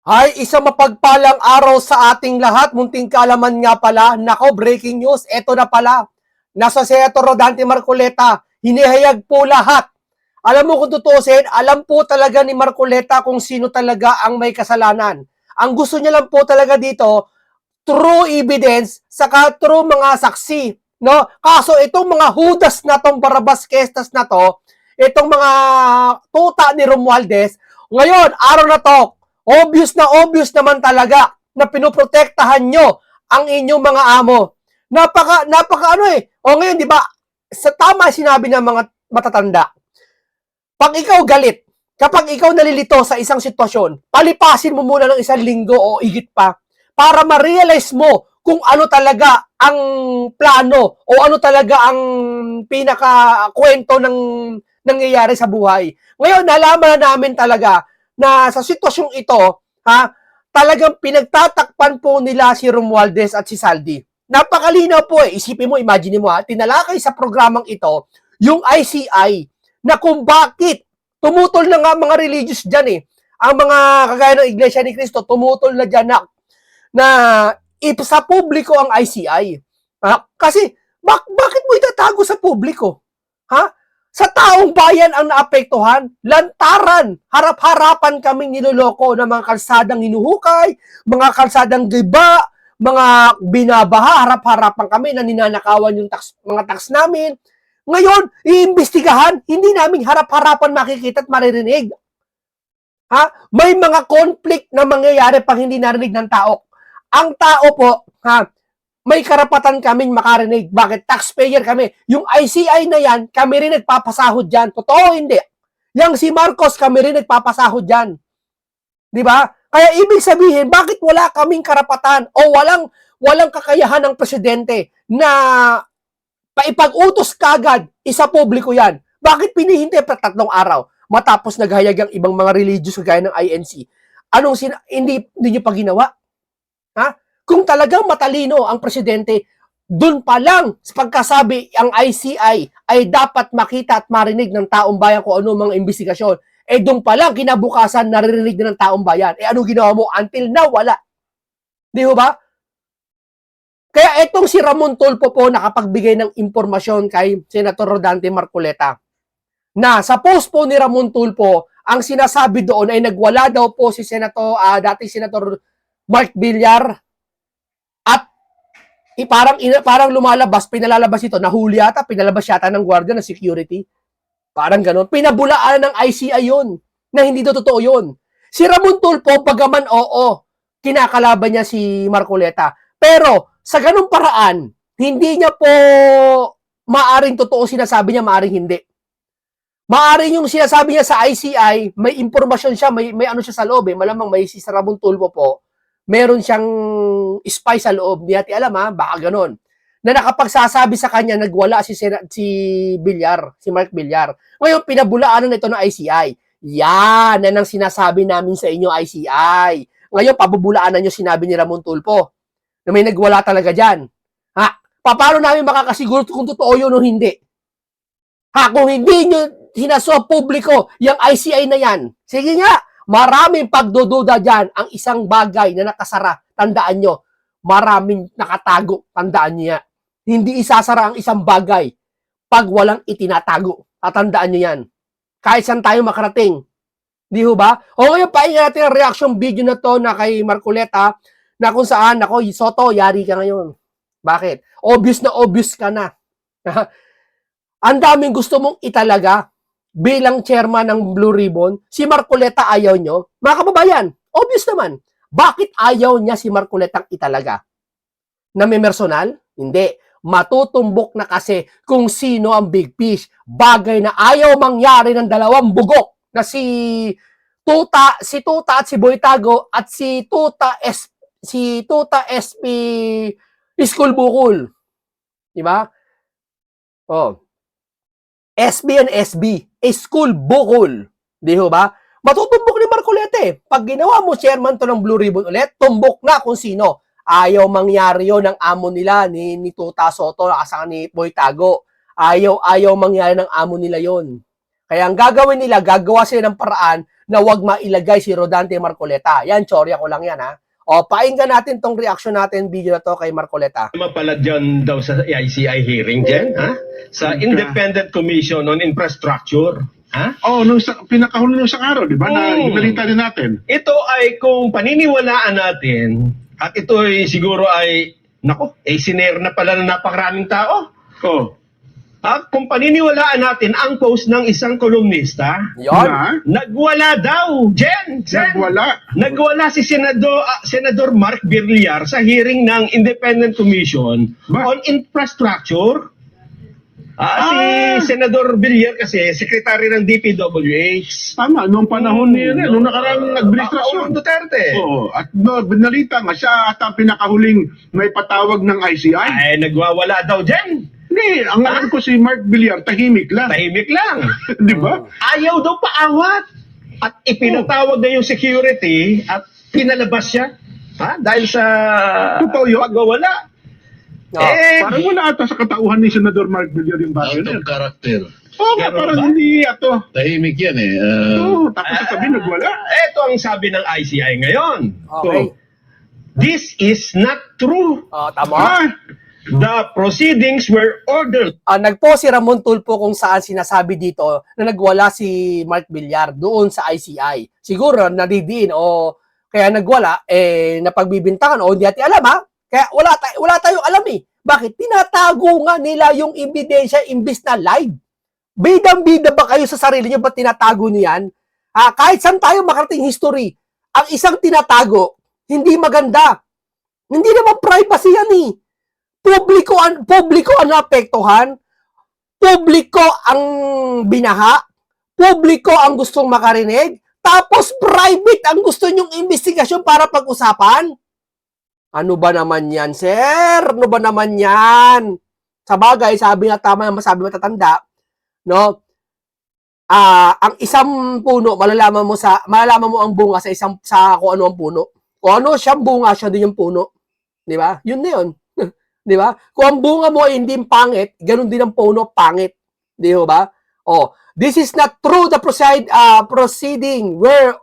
Ay, isang mapagpalang araw sa ating lahat. Munting kaalaman nga pala. Nako, breaking news. Ito na pala. Nasa Senator Rodante Marcoleta. Hinihayag po lahat. Alam mo kung tutusin, alam po talaga ni Marcoleta kung sino talaga ang may kasalanan. Ang gusto niya lang po talaga dito, true evidence, saka true mga saksi. No? Kaso itong mga hudas na tong Barabas Kestas na to, itong mga tuta ni Romualdez, ngayon, araw na to, obvious naman talaga na pinoprotektahan nyo ang inyong mga amo. Napaka ano eh. O ngayon, di ba, sa tama sinabi ng mga matatanda, pag ikaw galit, kapag ikaw nalilito sa isang sitwasyon, palipasin mo muna ng isang linggo o higit pa para ma-realize mo kung ano talaga ang plano o ano talaga ang pinaka kwento ng nangyayari sa buhay. Ngayon, nalaman na namin talaga na sa sitwasyong ito, talagang pinagtatakpan po nila si Romualdez at si Saldi. Napakalinaw po eh. Isipin mo, imagine mo tinalakay sa programang ito yung ICI na kung bakit tumutol na nga mga religious dyan eh. Ang mga kagaya ng Iglesia ni Cristo, tumutol na dyan na sa publiko ang ICI. Kasi, bakit mo itatago sa publiko? Sa taong bayan ang naapektuhan, lantaran, harap-harapan kaming niloloko ng mga kalsadang hinuhukay, mga kalsadang giba, mga binabaha, harap-harapan kami na ninanakawan yung mga tax namin. Ngayon, iimbestigahan, hindi namin harap-harapan makikita at maririnig. May mga conflict na mangyayari pag hindi narinig ng tao. Ang tao po, may karapatan kaming makarinig. Bakit? Taxpayer kami. Yung ICI na yan, kami rin nagpapasahod dyan. Totoo hindi? Yang si Marcos, kami rin nagpapasahod dyan. Di ba? Kaya ibig sabihin, bakit wala kaming karapatan o walang kakayahan ng presidente na paipag-utos kagad, isa publiko yan. Bakit pinihintay pa 3 araw matapos naghayag ang ibang mga religious kagaya ng INC? Hindi nyo pa ginawa? Kung talagang matalino ang presidente, dun pa lang sa pagkasabi ang ICI ay dapat makita at marinig ng taong bayan kung ano mga investigasyon. Dun pa lang kinabukasan naririnig na ng taong bayan. Ano ginawa mo? Until now, wala. Di ba? Kaya etong si Ramon Tulfo po nakapagbigay ng impormasyon kay Senator Rodante Marcoleta na sa post po ni Ramon Tulfo, ang sinasabi doon ay nagwala daw po si dating Senator Mark Villar at parang lumalabas, pinalalabas ito, nahuli yata, pinalabas yata ng guardia ng security. Parang ganon. Pinabulaan ng ICI yun, na hindi daw totoo yun. Si Ramon Tulfo, bagaman oo, kinakalaban niya si Marcoleta. Pero, sa ganung paraan, hindi niya po maaring totoo sinasabi niya, maaring hindi. Maaring yung sinasabi niya sa ICI, may impormasyon siya, may ano siya sa loob eh. Malamang may si Ramon Tulfo po, meron siyang spy sa loob. Di natin alam baka ganon. Na nakapagsasabi sa kanya, nagwala si Villar, si Mark Villar. Ngayon, pinabulaanan ito ng ICI. Yan ang sinasabi namin sa inyo, ICI. Ngayon, pabubulaanan nyo sinabi ni Ramon Tulfo na may nagwala talaga dyan. Paano namin makakasiguro kung totoo yun o hindi? Kung hindi nyo hinaso publiko yung ICI na yan, sige nga, maraming pagdududa dyan. Ang isang bagay na nakasara, tandaan nyo, maraming nakatago, tandaan nyo yan. Hindi isasara ang isang bagay pag walang itinatago. Tatandaan nyo yan. Kahit saan tayo makarating. Di ba? O ngayon, pahinga natin ang reaction video na to na kay Marcoleta na kung saan, ako, Soto, yari ka ngayon. Bakit? Obvious ka na. Ang daming gusto mong italaga bilang chairman ng Blue Ribbon. Si Marcoleta ayaw nyo. Mga kababayan, obvious naman. Bakit ayaw niya si Marcoleta italaga? Na may personal? Hindi. Matutumbok na kasi kung sino ang big fish. Bagay na ayaw mangyari ng dalawang bugok na si Tuta at si Boytago at si Tuta SP School Bukol. Diba? SB and SB, School Bukol. Di ba? Matutumbok ni Marcoleta eh. Pag ginawa mo chairman to ng Blue Ribbon ulit, tumbok na kung sino. Ayaw mangyari yon ng amo nila ni Tuta Soto, kasama ni Boytago. Ayaw mangyari ng amo nila yon. Kaya ang gagawin nila, gagawa sila ng paraan na wag mailagay si Rodante Marcoleta. Yan, tsorya ko lang yan, ha. O, painggan natin tong reaction natin, video na to kay Marcoleta. Mapalad dyan daw sa ICI hearing dyan, ha? Sa Independent Commission on Infrastructure, ha? Pinakahuli nung isang araw, di ba? Na ibinalita din natin. Ito ay kung paniniwalaan natin, at ito ay siguro ay, siner na pala ng napakaraming tao. Oh. Kung paniniwalaan natin ang post ng isang kolumnista, Yon. nagwala daw, Jen. Nagwala si Senador Mark Villar sa hearing ng Independent Commission on Infrastructure. Si Senador Villar kasi, sekretary ng DPWH. Tama, noong panahon niya, nung nakaraang administrasyon. Duterte. Oo, at binalita nga siya at ang pinakahuling may patawag ng ICI. Ay, nagwawala daw, Jen. Hindi, ang alam ko si Mark Villar, tahimik lang. Tahimik lang. Di ba? Ayaw daw paawat. At ipinatawag na yung security at pinalabas siya. Dahil sa pagwawala. Parang wala ata sa katauhan ni Senador Mark Villar yung bagay Out na of character. Oo, parang hindi ato. Tahimik yan eh. Tapos sasabihin nagwala. Ito ang sabi ng ICI ngayon. Okay. This is not true. Tama. The proceedings were ordered. Nagpost si Ramon Tulfo kung saan sinasabi dito na nagwala si Mark Villar doon sa ICI. Siguro nadidiin o kaya nagwala, napagbibintangan o hindi natin alam, ha? Kaya wala tayong alam eh. Bakit? Tinatago nga nila yung ebidensya imbis na live. Bidang-bida ba kayo sa sarili nyo? Ba't tinatago niyan? Kahit saan tayo makarating history, ang isang tinatago, hindi maganda. Hindi naman privacy yan eh. Publiko ang naapektuhan, publiko ang binaha, publiko ang gustong makarinig, tapos private ang gusto nyong investigasyon para pag-usapan. Ano ba naman yan, sir? Ano ba naman yan? Sa bagay, sabi nga tama yung masabi matatanda, no? Ang isang puno, malalaman mo ang bunga sa kung ano ang puno. Kung ano siyang bunga, siya din yung puno. Di ba? Yun na yun. Di ba? Kung ang bunga mo ay hindi pangit, ganun din ang puno pangit. Di ba? This is not true the proceeding where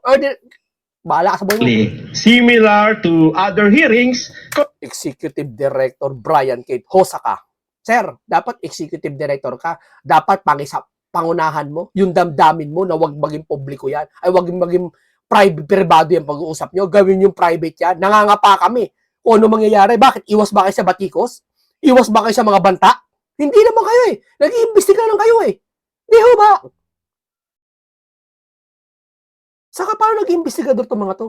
bahala ka sa buhay. Similar to other hearings. Executive Director Brian Kate Hosaka. Sir, dapat executive director ka. Dapat pangunahan mo, yung damdamin mo na wag maging publiko yan. Ay wag maging privado yung pag-uusap nyo. Gawin yung private yan. Nangangapa kami. Kung ano mangyayari, bakit? Iwas ba kayo sa batikos? Iwas ba kayo sa mga banta? Hindi naman kayo eh. Nag-iimbestiga lang kayo eh. Di ho ba? Saka paano nag-iimbestigador itong mga to?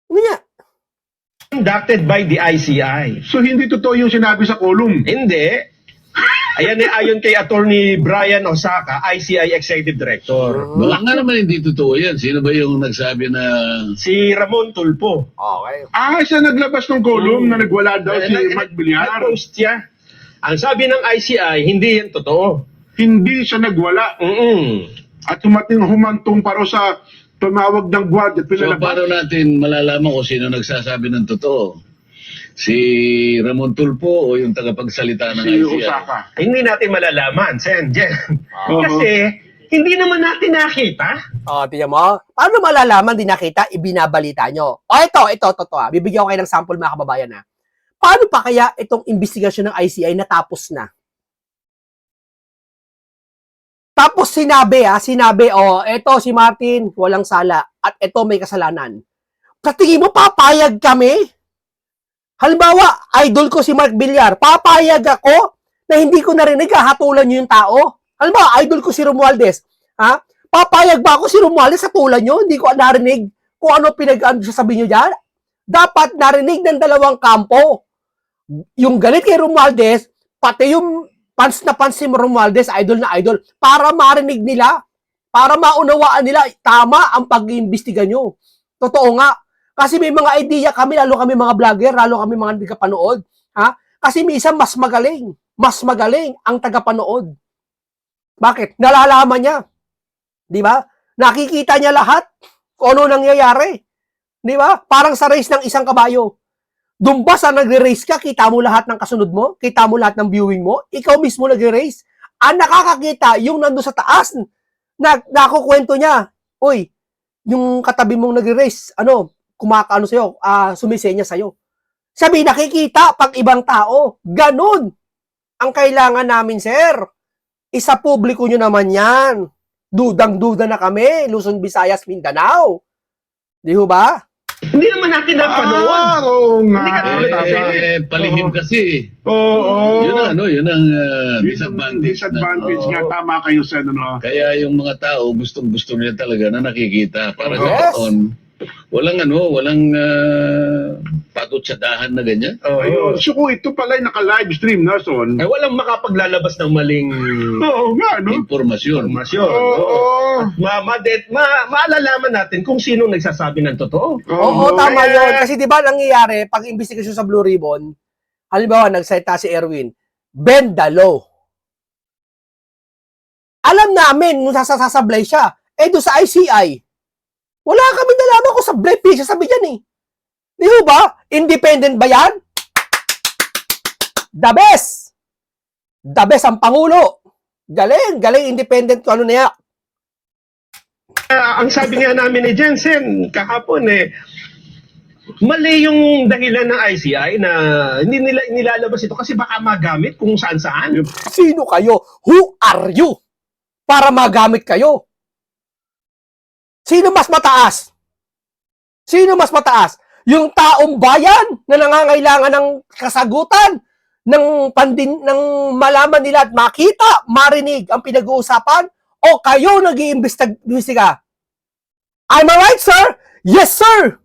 Ano niya? Conducted by the ICI. So hindi totoo yung sinabi sa column. Hindi. Ayan ayon kay Attorney Brian Osaka, ICI Executive Director. Baka nga naman hindi totoo yan. Sino ba yung nagsabi na... Si Ramon Tulfo. Okay. Siya naglabas ng column na nagwala daw si Mark Villar. Nag-post siya. Ang sabi ng ICI, hindi yan totoo. Hindi siya nagwala. At humantong paro sa tumawag ng guard at So pinalabas. paano natin malalaman kung sino nagsasabi ng totoo? Si Ramon Tulfo o yung tagapagsalita ng Si ICI? Osaka. Hindi natin malalaman, Sen. Kasi hindi naman natin nakita. Tingnan mo. Paano malalaman din nakita, ibinabalita nyo? Ito. Bibigyan ko kayo ng sample mga kababayan ha. Paano pa kaya itong investigasyon ng ICI natapos na? Tapos sinabi, eto si Martin, walang sala. At eto may kasalanan. Katingin mo, papayag kami? Halimbawa, idol ko si Mark Villar, papayag ako na hindi ko narinig, hatulan nyo yung tao. Halimbawa, idol ko si Romualdez, papayag ba ako si Romualdez, hatulan nyo, hindi ko narinig kung ano pinag-sasabihin nyo dyan? Dapat narinig ng dalawang kampo. Yung galit kay Romualdez, pati yung fans si Romualdez, idol na idol, para marinig nila, para maunawaan nila, tama ang pag-iimbestiga nyo. Totoo nga. Kasi may mga idea kami, lalo kami mga vlogger, lalo kami mga tagapanood. Kasi minsan mas magaling ang tagapanood. Bakit? Nalalaman niya. Di ba? Nakikita niya lahat kung ano nangyayari. Di ba? Parang sa race ng isang kabayo. Doon ba sa nagre-race ka, kita mo lahat ng kasunod mo? Kita mo lahat ng viewing mo? Ikaw mismo nagre-race? Ang nakakakita, yung nandun sa taas, nakukwento niya, uy, yung katabi mong nag-race, kumakaano sa'yo, sumisenya sa'yo. Sabi, nakikita pag ibang tao. Ganun ang kailangan namin, sir. Isa publiko nyo naman yan. Dudang-duda na kami, Luzon, Visayas, Mindanao. Di ho ba? Hindi naman natin napanood. Oo nga. Hindi ka naman Palihim kasi. Oo. Yun ang Yun ang disadvantage nga. Oo. Tama kayo sa ano. Kaya yung mga tao, gustong-gusto nila talaga na nakikita. Para sa Yes. taon, walang patot sa dahan na ganyan. Ayun. So kung ito pala ay naka-live stream na, Son. Ay, walang makapaglalabas ng maling Oo nga, no? Impormasyon. informasyon. Oo. At maalalaman natin kung sino nagsasabi ng totoo. Oo, tama yun. Kasi di ba nangyayari, pag investigasyon sa Blue Ribbon, halimbawa, nagsalita si Erwin, bend the law. Alam namin, nung sasablay siya, doon sa ICI, wala kami nalaman kung sablay, sabi dyan eh. Di ba? Independent ba yan? The best! The best ang Pangulo. Galing, independent kung ano na yan. Ang sabi nga namin ni Jensen kahapon mali yung dahilan ng ICI na hindi nila inilalabas ito kasi baka magamit kung saan-saan. Sino kayo? Who are you? Para magamit kayo. Sino mas mataas? Sino mas mataas? Yung taong bayan na nangangailangan ng kasagutan, ng malaman nila at makita, marinig ang pinag-uusapan, o kayo nag-iimbestiga? Am I right, sir? Yes, sir!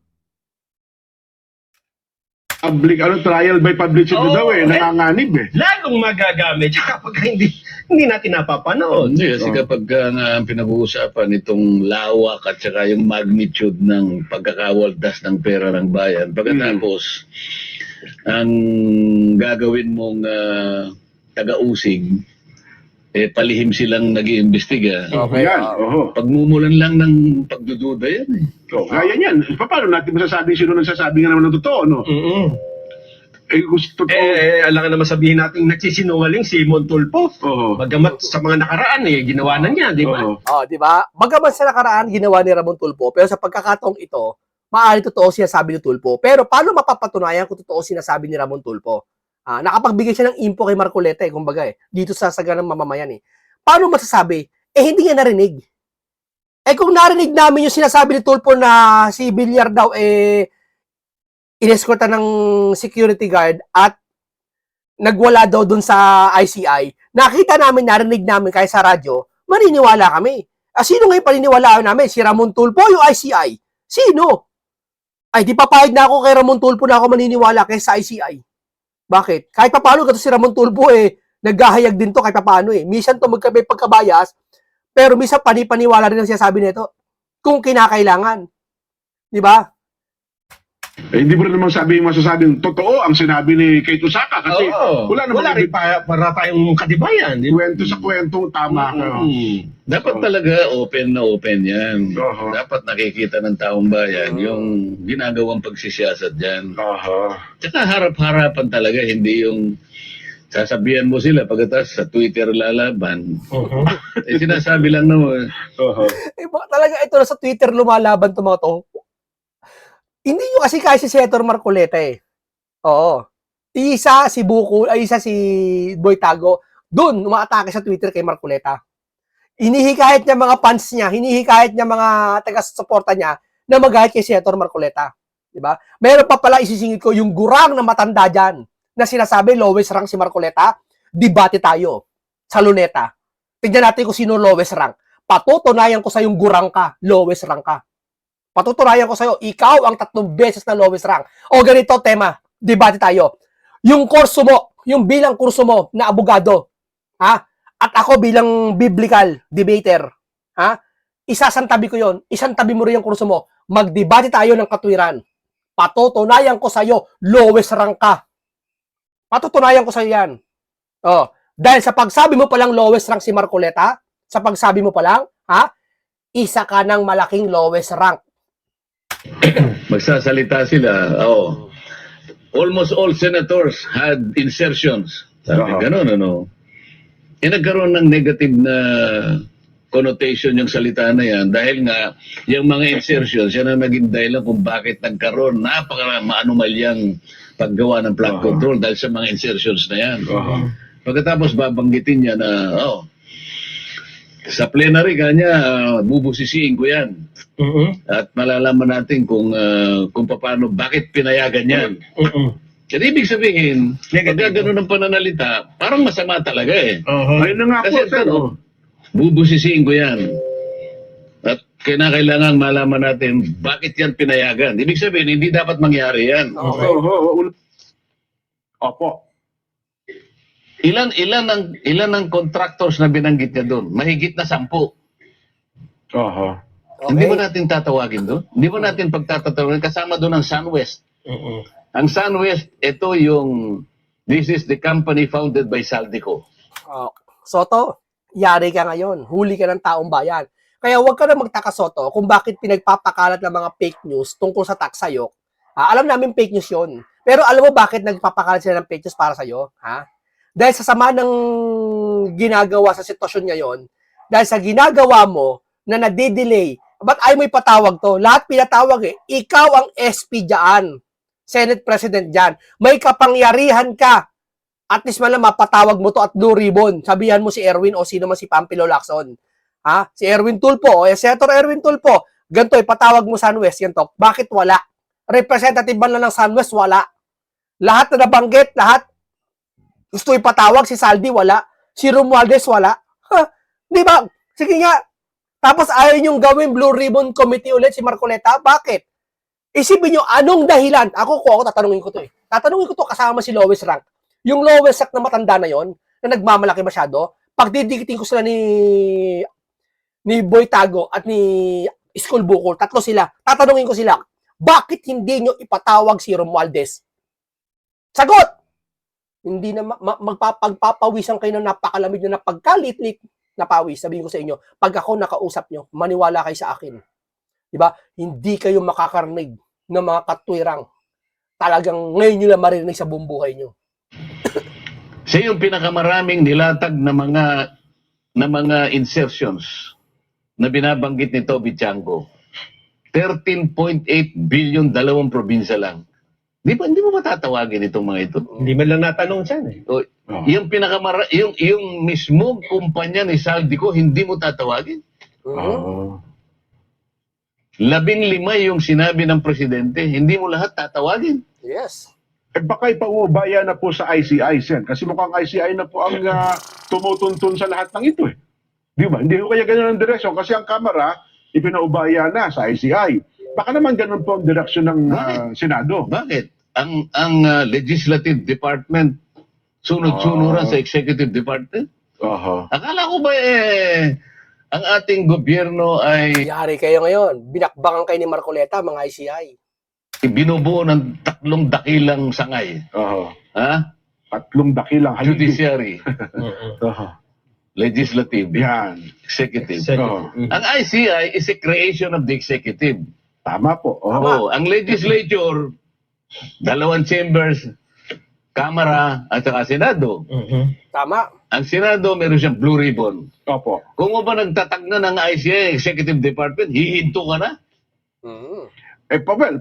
Trial by publicity Oo, daw nanganganib Lalong magagamit kapag hindi natin napapanood. Hindi, kasi kapag nga ang pinag-uusapan itong lawak at saka yung magnitude ng pagkakawaldas ng pera ng bayan, pagkatapos ang gagawin mong taga-usig, palihim silang nag-iimbestiga. Okay. Yan. Oo. Pagmumulan lang ng pagdududa yan eh. Kaya yan. Paano natin masasabi sino nagsasabi nga naman ng totoo, no? Gusto totoo. Alam ka naman sabihin natin nagsisinungaling si Montulpo. Oo. Bagamat sa mga nakaraan ginawa na niya, di ba? Oo. Di ba? Bagaman sa nakaraan, ginawa ni Ramon Tulfo, pero sa pagkakataong ito, maaari totoo sinasabi ni Tulfo. Pero paano mapapatunayan kung totoo sinasabi ni Ramon Tulfo? Nakapagbigay siya ng info kay Marcoleta kumbaga dito sa saganang mamamayan Paano masasabi? Hindi niya narinig. Kung narinig namin yung sinasabi ni Tulfo na si Villar daw ineskorta ng security guard at nagwala daw dun sa ICI, nakita namin, narinig namin kaya sa radyo, maniniwala kami. Sino ngayon paniniwalaan namin? Si Ramon Tulfo yung ICI? Sino? Di papayag na ako kay Ramon Tulfo na ako maniniwala kaysa ICI. Bakit? Kahit paano kasi si Ramon Tulfo naghahayag din to kahit paano Minsan to magkabay pagkabayas, pero minsan panipaniwala rin ang sinasabi nito kung kinakailangan. Di ba? Hindi mo rin naman masasabing totoo ang sinabi ni Kate Osaka kasi wala rin para tayong katibayan. Di ba? kwento sa kwentong tama ka. Dapat talaga open na open yan. Oo. Dapat nakikita ng taong bayan yung ginagawang pagsisiyasat dyan. Tsaka harap-harapan talaga, hindi yung sasabihan mo sila pagkatapos sa Twitter lalaban. Sinasabi lang naman. Talaga ito na sa Twitter lumalaban to mga to. Hindi nyo kasi kaya si Senator Marcoleta Oo. Isa si Boy Tago, dun umaatake sa Twitter kay Marcoleta. Hinihikayat niya mga fans niya, hinihikayat niya mga taga-suporta niya na magalit kay Senator Marcoleta. Diba? Meron pa pala isisingit ko yung gurang na matanda dyan na sinasabi lowest rank si Marcoleta, debate tayo sa Luneta. Tignan natin kung sino lowest rank. Patutunayan ko sa yung gurang ka, lowest rank ka. Patutunayan ko sa'yo, ikaw ang 3 beses na lowest rank. O ganito, tema, debate tayo. Yung kurso mo, yung bilang kurso mo na abogado, at ako bilang biblical debater, isasantabi ko yon, isantabi mo rin yung kurso mo, magdebate tayo ng katwiran. Patutunayan ko sa'yo, lowest rank ka. Patutunayan ko sa'yo yan. Dahil sa pagsabi mo palang lowest rank si Marcoleta, sa pagsabi mo palang, isa ka ng malaking lowest rank. Magsasalita sila. Almost all senators had insertions. Sabi, ganun, nagkaroon ng negative na connotation yung salita na yan dahil nga yung mga insertions yan ang naging dahilan kung bakit nagkaroon maanumalyang paggawa ng flood control dahil sa mga insertions na yan. Pagkatapos babanggitin niya na sa plenary kanya bubusisiin ko yan. At malalaman natin kung paano, bakit pinayagan yan. Kasi ibig sabihin, pagka ganun ang pananalita, parang masama talaga eh. Ayun na nga po, Kasi sir. bubusisiin ko yan. At kailangan malaman natin bakit yan pinayagan. Ibig sabihin, hindi dapat mangyari yan. Okay. Opo. Ilan ang contractors na binanggit niya doon? Mahigit na 10. Oho. Hindi ba natin tatawagin doon? Hindi ba natin pagtatatawagin? Kasama doon ang SunWest. Ang SunWest, this is the company founded by Saldico. Soto, yari ka ngayon. Huli ka ng taong bayan. Kaya huwag ka na magtaka, Soto, kung bakit pinagpapakalat ng mga fake news tungkol sa taksayok. Alam namin fake news yun. Pero alam mo bakit nagpapakalat sila ng fake news para sa'yo? Dahil sa sama ng ginagawa sa sitwasyon ngayon, dahil sa ginagawa mo na nade-delay, ba't ayaw mo ipatawag to? Lahat pinatawag eh. Ikaw ang SP dyan. Senate President dyan. May kapangyarihan ka. At least man lang mapatawag mo to at blue ribbon. Sabihan mo si Erwin o sino man si Pampilo Lacson. Si Erwin Tulfo o Senator Erwin Tulfo. Ganito, ipatawag mo SunWest. Yan to. Bakit wala? Representative man lang ng SunWest, wala. Lahat na nabanggit, lahat gusto ipatawag, si Saldi wala. Si Romualdez wala. Di ba? Sige nga. Tapos ayaw niyong gawin Blue Ribbon Committee ulit si Marcoleta. Bakit? Isipin niyo, anong dahilan? Ako tatanungin ko to eh. Tatanungin ko to kasama si lowest rank. Yung lowest rank na matanda na yon na nagmamalaki masyado, pag didikitin ko sila ni Boy Tago at ni School Bukol, tatlo sila. Tatanungin ko sila, bakit hindi niyo ipatawag si Romualdez? Sagot! Hindi na magpapawisan kayo ng napakalamig na pagkalit-lit na pawis. Sabihin ko sa inyo, pag ako nakausap nyo, maniwala kayo sa akin. Diba? Hindi kayo makakarinig ng mga katwirang talagang ngayon nyo lang marinig sa buong buhay nyo. Siya yung pinakamaraming nilatag na mga insertions na binabanggit ni Toby Chanko. 13.8 billion, 2 probinsya lang. Hindi mo matatawagin itong mga ito. Hindi man lang natanong siya eh. Yung yung mismo kumpanya ni Saldico, hindi mo tatawagin. 15 yung sinabi ng presidente, hindi mo lahat tatawagin. Yes. Baka ipaubaya na po sa ICI, Sen. Kasi mukhang ICI na po ang tumutuntun sa lahat ng ito eh. Di ba? Hindi ko kaya ganun ang direksyon kasi ang Kamara ipinaubaya na sa ICI. Baka naman ganun po ang direksyon ng Senado. Bakit? Ang legislative department sunod-sunuran sa executive department? Akala ko ba ang ating gobyerno ay Yari kayo ngayon. Binakbakan kayo ni Marcoleta, mga ICI. binubuo ng 3 dakilang sangay? 3 dakilang haligi. Judiciary, legislative, Yan. executive. Mm. Ang ICI is a creation of the executive. Tama po. Ang legislature, 2 chambers, Kamara at saka Senado. Tama. Ang Senado, meron siyang blue ribbon. Opo. Kung ba nagtatag na ng ICI, Executive Department, hihinto ka na?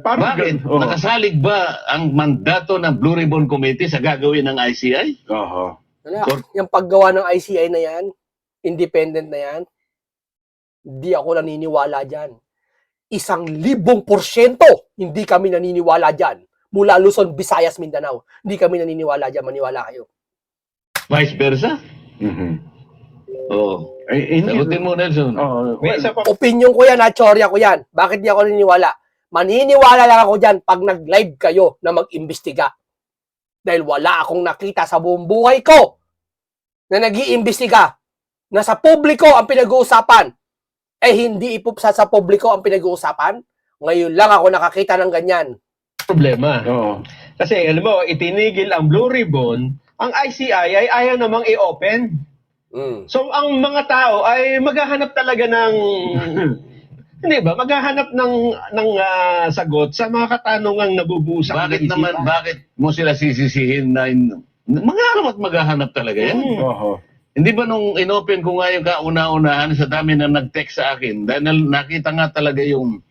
Parang Bakit? Nakasalig ba ang mandato ng Blue Ribbon Committee sa gagawin ng ICI? Yung paggawa ng ICI na yan, independent na yan, di ako naniniwala dyan. 1,000% hindi kami naniniwala dyan. Mula Luzon, Visayas, Mindanao. Hindi kami naniniwala dyan. Maniwala kayo. Vice versa? Oo. Sagutin mo, Nelson. May isa pa. Opinion ko yan, tsorya ko yan. Bakit di ako naniniwala? Maniniwala lang ako dyan pag nag-live kayo na mag-imbestiga. Dahil wala akong nakita sa buong buhay ko na nag-iimbestiga na sa publiko ang pinag-uusapan. Hindi ipupsa sa publiko ang pinag-uusapan. Ngayon lang ako nakakita ng ganyan. Problema. Kasi alam mo, itinigil ang Blue Ribbon, ang ICI ay ayaw namang i-open. So ang mga tao ay maghahanap talaga ng hindi ba? Maghahanap ng sagot sa mga katanungang nabubusa. Bakit mo sila sisisihin na maghahanap talaga yan? Hindi ba nung inopen ko nga yung kauna-unahan sa dami na nag-text sa akin, dahil nakita nga talaga yung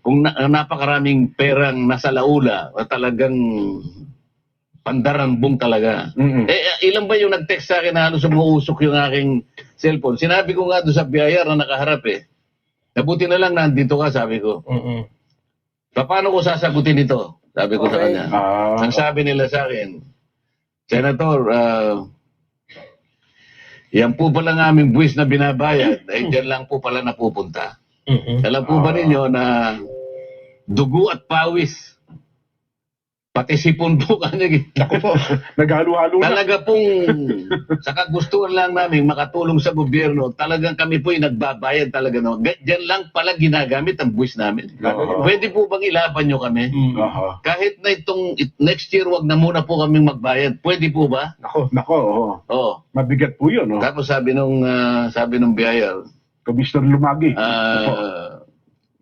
kung napakaraming perang nasa laula, talagang pandarambong talaga. Ilan ba yung nag-text sa akin na halos umuusok yung aking cellphone? Sinabi ko nga doon sa biyayar na nakaharap Nabuti na lang nandito ka, sabi ko. Paano ko sasagutin ito? Sabi ko sa Okay. kanya. Ang sabi nila sa akin, Senator, yan po pala ng aming buwis na binabayad, ay dyan lang po pala napupunta. Alam po ba ninyo na dugo at pawis, pati sipon po kanya, Naku po, naghalo-halo na. talaga pong sa kagustuhan lang namin makatulong sa gobyerno, talagang kami po yung nagbabayad talaga. No? Diyan lang pala ginagamit ang buwis namin. Pwede po bang ilaban nyo kami? Aha. Kahit na itong next year, wag na muna po kaming magbayad. Pwede po ba? Nako, oo. Oo. Mabigat po yun, oh. Tapos sabi nung biyayar, Commissioner Lumagi.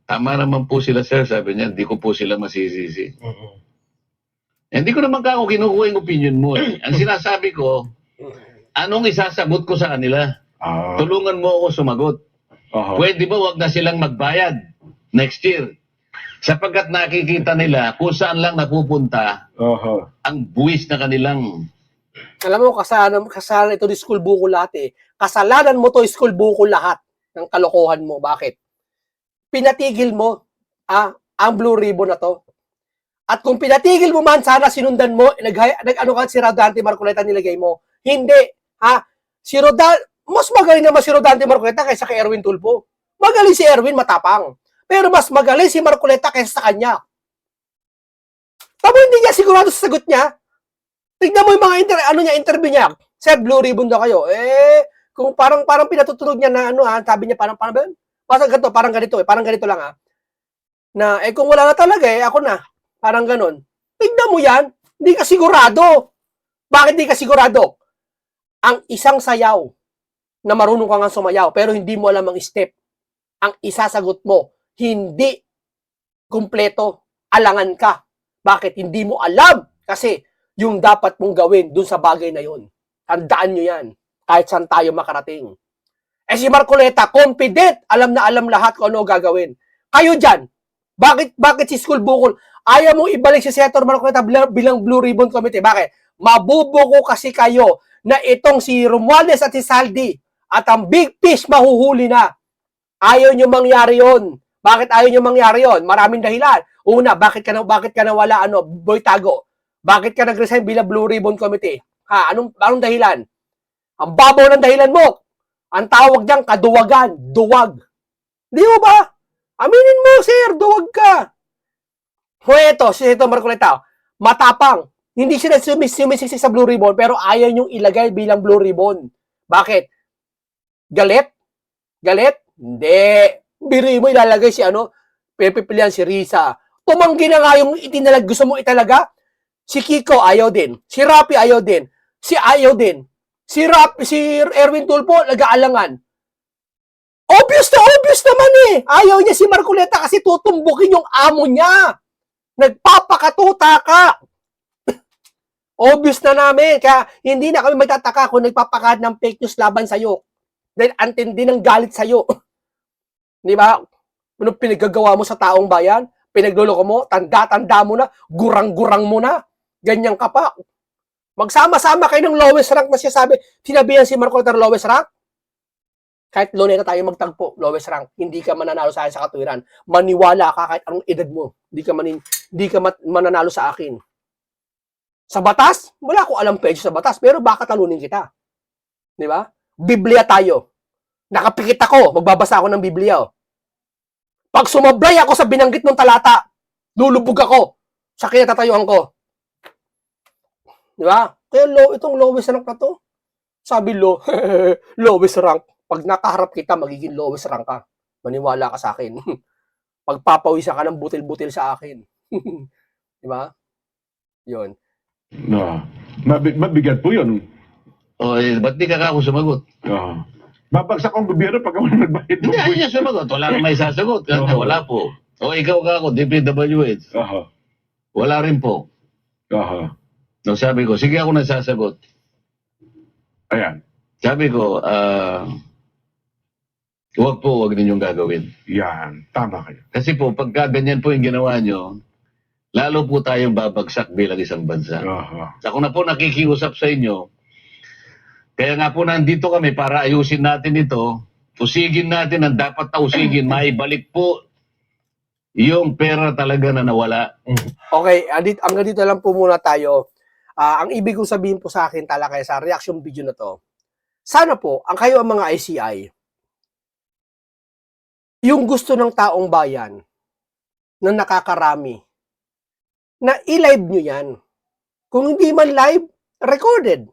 tama naman po sila, sir. Sabi niya, hindi ko po sila masisisi. Hindi ko naman ako kinukuha yung opinion mo. Ang sinasabi ko, anong isasagot ko sa kanila? Tulungan mo ako sumagot. Pwede ba wag na silang magbayad next year? Sapagkat nakikita nila kung saan lang napupunta ang buwis na kanilang. Alam mo, kasalanan ito ni School Buko lahat Kasalanan mo to, School Buko lahat ng kalokohan mo. Bakit? Pinatigil mo ang Blue Ribbon na to. At kung pinatigil mo man, sana sinundan mo, nag-ano ka si Rodante Marcoleta nilagay mo. Hindi. Mas magaling naman si Rodante Marcoleta kaysa kay Erwin Tulfo. Magaling si Erwin, matapang. Pero mas magaling si Marcoleta kaysa sa kanya. Tama, hindi niya sigurado sa sagot niya. Tignan mo yung mga interview niya. Sir, Blue Ribbon daw kayo. Kung parang pinatutunog niya na sabi niya parang ba yun? Parang ganito lang Na kung wala na talaga ako na. Parang ganon. Tignan mo yan. Hindi ka sigurado. Bakit hindi ka sigurado? Ang isang sayaw na marunong ka nga sumayaw pero hindi mo alam ang step. Ang isasagot mo, hindi kumpleto. Alangan ka. Bakit? Hindi mo alam. Kasi yung dapat mong gawin dun sa bagay na yun. Tandaan nyo yan. Kahit saan tayo makarating. Si Marcoleta, confident. Alam na alam lahat kung ano gagawin. Kayo dyan. Bakit si School Bukol ayaw mong ibalik si Senator Marcoleta bilang Blue Ribbon Committee? Bakit? Mabubuko kasi kayo na itong si Romualdez at si Saldi at ang big fish mahuhuli na. Ayaw nyo mangyari yon. Bakit ayaw nyo mangyari yon? Maraming dahilan. Una, bakit ka nawala Boy Tago? Bakit ka nag-resign bilang Blue Ribbon Committee? Anong dahilan? Ang babaw ng dahilan mo. Ang tawag diyan kaduwagan, duwag. Di mo ba? Aminin mo, sir, duwag ka. Si Senator Marcoleta, matapang. Hindi sila sumisisi sa Blue Ribbon, pero ayaw niyong ilagay bilang Blue Ribbon. Bakit? Galit? Hindi. Biri mo ilalagay si pipilian si Risa. Tumanggi na nga yung gusto mo italaga. Si Kiko ayaw din. Si Rapi ayaw din. Si Erwin Tulfo nag-aalangan. Obvious naman Ayaw niya si Marcoleta kasi tutumbukin yung amo niya. Nagpapakatuta ka. Obvious na namin. Kaya hindi na kami magtataka kung nagpapakad ng fake news laban sa'yo. Dahil antindi ng galit sa'yo. Di ba? Anong pinagagawa mo sa taong bayan? Pinagluloko mo? Tanda-tanda mo na? Gurang-gurang mo na? Ganyan ka pa. Magsama-sama kayo ng lowest rank na sinabihan si Marcoleta lowest rank. Kahit Luneta tayo magtagpo, lowest rank, hindi ka mananalo sa akin sa katwiran. Maniwala ka kahit anong edad mo. Hindi ka mananalo sa akin. Sa batas, wala ko alam page sa batas, pero baka talunin kita. Di ba? Biblia tayo. Nakapikit ako, magbabasa ako ng Biblia. Pag sumablay ako sa binanggit ng talata, lulubog ako sa kinatatayuan ko. Di ba? Kaya itong lowest rank na to, sabi lowest rank. Pag nakaharap kita, magiging lowest rank ka. Maniwala ka sa akin. Pagpapawisan ka ng butil-butil sa akin. Di ba? Yun. No. Mabigat po yun. Ba't di ka ako sumagot? Babagsak ang gobyerno pag ako nagbayad. Hindi, ayaw niya sumagot. Wala na may sasagot. Wala po. Ikaw ka ako, DPWH. Wala rin po. Sabi ko, sige ako nagsasagot. Ayan. Sabi ko, huwag ninyong gagawin. Yan, tama kayo. Kasi po, pagka ganyan po yung ginawa nyo, lalo po tayong babagsak bilang isang bansa. Aha. Ako na po nakikiusap sa inyo, kaya nga po nandito kami para ayusin natin ito, usigin natin ang dapat na usigin, maibalik po yung pera talaga na nawala. Okay, hanggang dito lang po muna tayo. Ang ibig kong sabihin po sa akin talaga sa reaction video na to, sana po, ang kayo ang mga ICI, yung gusto ng taong bayan na nakakarami, na i-live nyo yan. Kung hindi man live, recorded.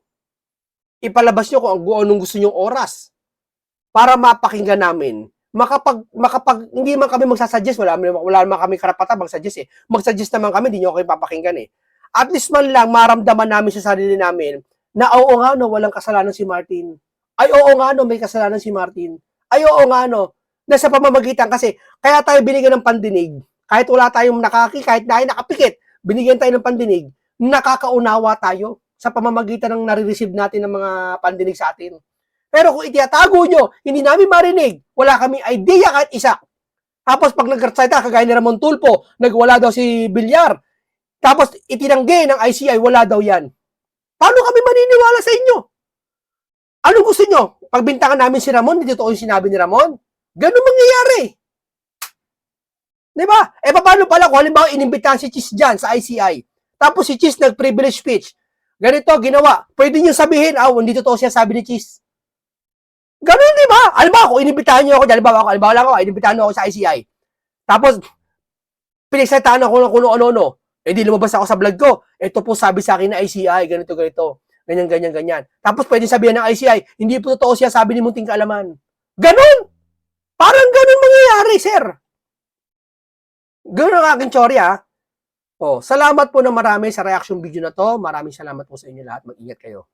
Ipalabas nyo kung anong gusto nyong oras para mapakinggan namin. Hindi man kami magsasuggest, wala naman kami karapatan mag-suggest eh. Mag-suggest naman kami, hindi nyo kayo papakinggan eh. At least man lang, maramdaman namin sa sarili namin na oo nga no, walang kasalanan si Martin. Ay oo nga no, may kasalanan si Martin. Ay oo nga no, nasa pamamagitan kasi, kaya tayo binigyan ng pandinig, kahit wala tayong kahit nakapikit, binigyan tayo ng pandinig, nakakaunawa tayo sa pamamagitan ng nare-receive natin ng mga pandinig sa atin. Pero kung itiyatago nyo, hindi namin marinig, wala kaming idea kahit isa. Tapos pag nag-recite kagaya ni Ramon Tulfo, nagwala daw si Villar, tapos itinanggi ng ICI, wala daw yan. Paano kami maniniwala sa inyo? Anong gusto nyo? Pagbintangan namin si Ramon, hindi totoo yung sinabi ni Ramon? Ganun mangyayari. Diba? Paano pala kung halimbawa inimbitahan si Chis dyan sa ICI, tapos si Chis nag-privilege speech, ganito, ginawa, pwede nyo sabihin, hindi totoo siya sabi ni Chis. Ganun, di ba? Halimbawa, kung inimbitahan nyo ako, halimbawa lang ako, inimbitahan nyo ako sa ICI, tapos, pinagsataan ako ng kuno-ano-ano, di lumabas ako sa vlog ko, ito po sabi sa akin na ICI, ganito, ganyan. Tapos, pwede sabihin ng ICI, hindi po totoo siya sabi ni Munting Kaalaman. Ganun! Parang ganun mangyayari, sir. Ganun ang aking teorya. Salamat po ng marami sa reaction video na to. Maraming salamat po sa inyo lahat. Mag-ingat kayo.